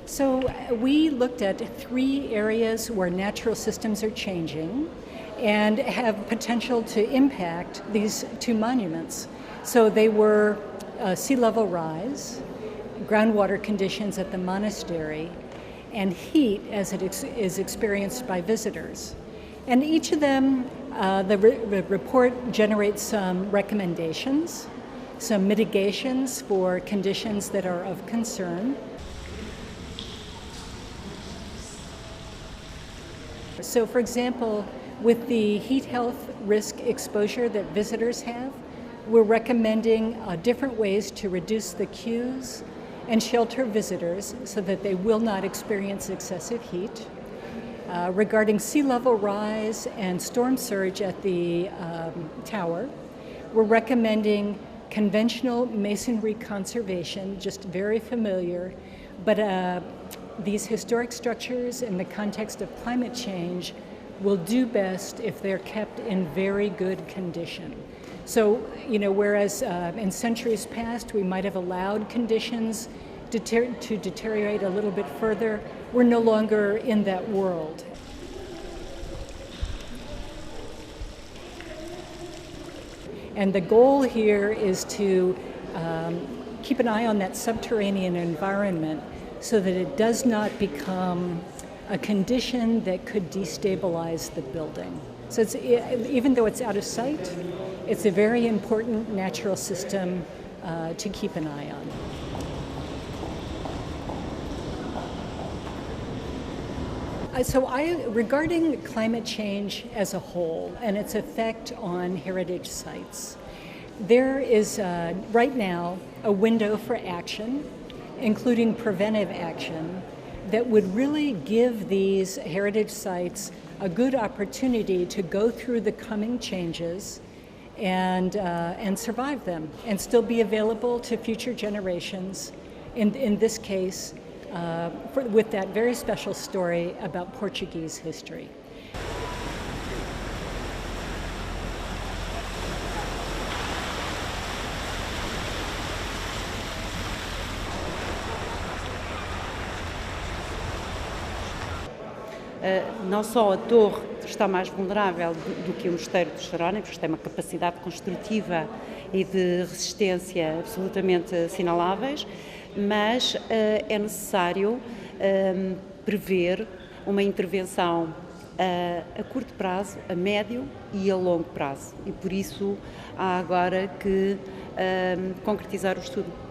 So we looked at 3 areas where natural systems are changing and have potential to impact these 2 monuments. So they were sea level rise, groundwater conditions at the monastery, and heat as it is experienced by visitors. And each of them, the report generates some recommendations, some mitigations for conditions that are of concern. So for example, with the heat health risk exposure that visitors have, we're recommending different ways to reduce the queues and shelter visitors so that they will not experience excessive heat. Regarding sea level rise and storm surge at the tower, we're recommending conventional masonry conservation, just very familiar, but these historic structures in the context of climate change will do best if they're kept in very good condition. So, whereas in centuries past we might have allowed conditions to deteriorate a little bit further, we're no longer in that world. And the goal here is to keep an eye on that subterranean environment so that it does not become a condition that could destabilize the building. So even though it's out of sight, it's a very important natural system to keep an eye on. Regarding climate change as a whole and its effect on heritage sites, there is right now a window for action, including preventive action, that would really give these heritage sites a good opportunity to go through the coming changes and survive them and still be available to future generations, in this case, with that very special story about Portuguese history. Não só a torre está mais vulnerável do que o mosteiro dos Jerónimos, que tem uma capacidade construtiva e de resistência absolutamente assinaláveis, mas é necessário prever uma intervenção a curto prazo, a médio e a longo prazo. E por isso há agora que concretizar o estudo.